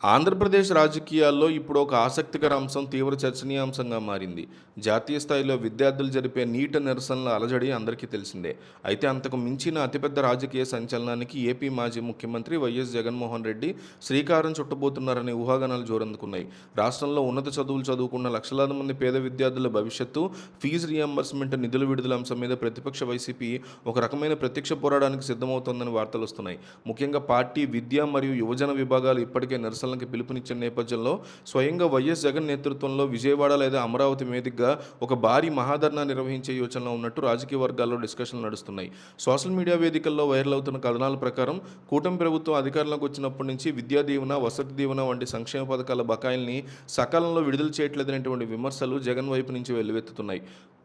ఆంధ్రప్రదేశ్ రాజకీయాల్లో ఇప్పుడు ఒక ఆసక్తికర అంశం తీవ్ర చర్చనీయాంశంగా మారింది. జాతీయ స్థాయిలో విద్యార్థులు జరిపే నీట్ నిరసనల అలజడి అందరికీ తెలిసిందే. అయితే అంతకు మించిన అతిపెద్ద రాజకీయ సంచలనానికి ఏపీ మాజీ ముఖ్యమంత్రి వైఎస్ జగన్మోహన్ రెడ్డి శ్రీకారం చుట్టబోతున్నారనే ఊహాగానాలు జోరందుకున్నాయి. రాష్ట్రంలో ఉన్నత చదువులు చదువుకున్న లక్షలాది మంది పేద విద్యార్థుల భవిష్యత్తు, ఫీజు రియంబర్స్మెంట్ నిధుల విడుదల అంశం మీద ప్రతిపక్ష వైసీపీ ఒక రకమైన ప్రత్యక్ష పోరాటానికి సిద్ధమవుతోందని వార్తలు వస్తున్నాయి. ముఖ్యంగా పార్టీ విద్య మరియు యువజన విభాగాలు ఇప్పటికే నిరసనలకి పిలుపునిచ్చిన నేపథ్యంలో స్వయంగా వైఎస్ జగన్ నేతృత్వంలో విజయవాడ లేదా అమరావతి వేదికగా ఒక భారీ మహాధర్నా నిర్వహించే యోచనలో ఉన్నట్టు రాజకీయ వర్గాల్లో డిస్కషన్లు నడుస్తున్నాయి. సోషల్ మీడియా వేదికల్లో వైరల్ అవుతున్న కథనాల ప్రకారం కూటమి ప్రభుత్వం అధికారంలోకి వచ్చినప్పటి నుంచి విద్యా దీవెన, వసతి దీవెన వంటి సంక్షేమ పథకాల బకాయిల్ని సకాలంలో విడుదల చేయట్లేదనేటువంటి విమర్శలు జగన్ వైపు నుంచి వెల్లువెత్తుతున్నాయి.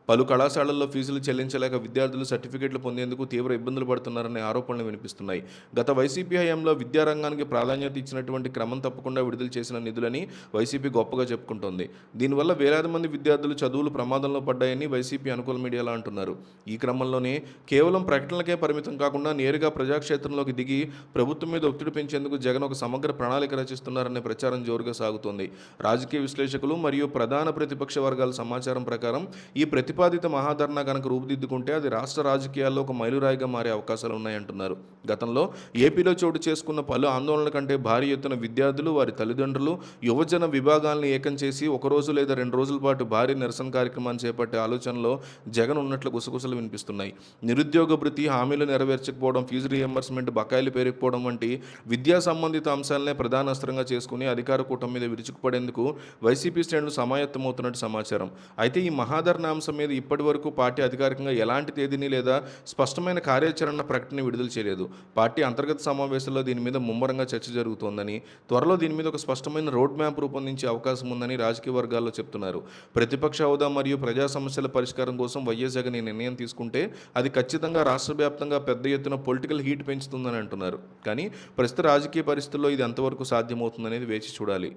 పలు కళాశాలల్లో ఫీజులు చెల్లించలేక విద్యార్థులు సర్టిఫికెట్లు పొందేందుకు తీవ్ర ఇబ్బందులు పడుతున్నారనే ఆరోపణలు వినిపిస్తున్నాయి. గత వైసీపీ హయాంలో విద్యారంగానికి ప్రాధాన్యత ఇచ్చినటువంటి క్రమం తప్పకుండా విడుదల చేసిన నిధులని వైసీపీ గొప్పగా చెప్పుకుంటోంది. దీనివల్ల వేలాది మంది విద్యార్థులు చదువులు ప్రమాదంలో పడ్డాయని వైసీపీ అనుకూల మీడియాలో అంటున్నారు. ఈ క్రమంలోనే కేవలం ప్రకటనలకే పరిమితం కాకుండా నేరుగా ప్రజాక్షేత్రంలోకి దిగి ప్రభుత్వం మీద ఒత్తిడి పెంచేందుకు జగన్ ఒక సమగ్ర ప్రణాళిక రచిస్తున్నారనే ప్రచారం జోరుగా సాగుతోంది. రాజకీయ విశ్లేషకులు మరియు ప్రధాన ప్రతిపక్ష వర్గాల సమాచారం ప్రకారం ఈ ప్రతిపాదిత మహాధర్నా కనుక రూపుదిద్దుకుంటే అది రాష్ట్ర రాజకీయాల్లో ఒక మైలురాయిగా మారే అవకాశాలు ఉన్నాయంటున్నారు. గతంలో ఏపీలో చోటు చేసుకున్న పలు ఆందోళనల కంటే భారీ ఎత్తున విద్యార్థులు, వారి తల్లిదండ్రులు, యువజన విభాగాలను ఏకం చేసి ఒకరోజు లేదా 2 రోజుల పాటు భారీ నిరసన కార్యక్రమాన్ని చేపట్టే ఆలోచనలో జగన్ ఉన్నట్లు గుసగుసలు వినిపిస్తున్నాయి. నిరుద్యోగ భృతి హామీలు నెరవేర్చకపోవడం, ఫీజు రియంబర్స్మెంట్ బకాయిలు పెరిగిపోవడం వంటి విద్యా సంబంధిత అంశాలనే ప్రధాన అస్త్రంగా చేసుకుని అధికార కూటమి మీద విరుచుకుపడేందుకు వైసీపీ శ్రేణులు సమాయత్తమవుతున్నట్టు సమాచారం. అయితే ఈ మహాధర్నా అంశం మీద ఇప్పటి వరకు పార్టీ అధికారికంగా ఎలాంటి తేదీని లేదా స్పష్టమైన కార్యాచరణ ప్రకటన విడుదల చేయలేదు. పార్టీ అంతర్గత సమావేశాల్లో దీని మీద ముమ్మరంగా చర్చ జరుగుతోందని, త్వరలో దీని మీద ఒక స్పష్టమైన రోడ్ మ్యాప్ రూపొందించే అవకాశం ఉందని రాజకీయ వర్గాల్లో చెప్తున్నారు. ప్రతిపక్ష హోదా మరియు ప్రజా సమస్యల పరిష్కారం కోసం వైఎస్ జగన్ ఈ నిర్ణయం తీసుకుంటే అది ఖచ్చితంగా రాష్ట్ర వ్యాప్తంగా పెద్ద ఎత్తున పొలిటికల్ హీట్ పెంచుతుందని అంటున్నారు. కానీ ప్రస్తుత రాజకీయ పరిస్థితుల్లో ఇది ఎంతవరకు సాధ్యమవుతుందనేది వేచి చూడాలి.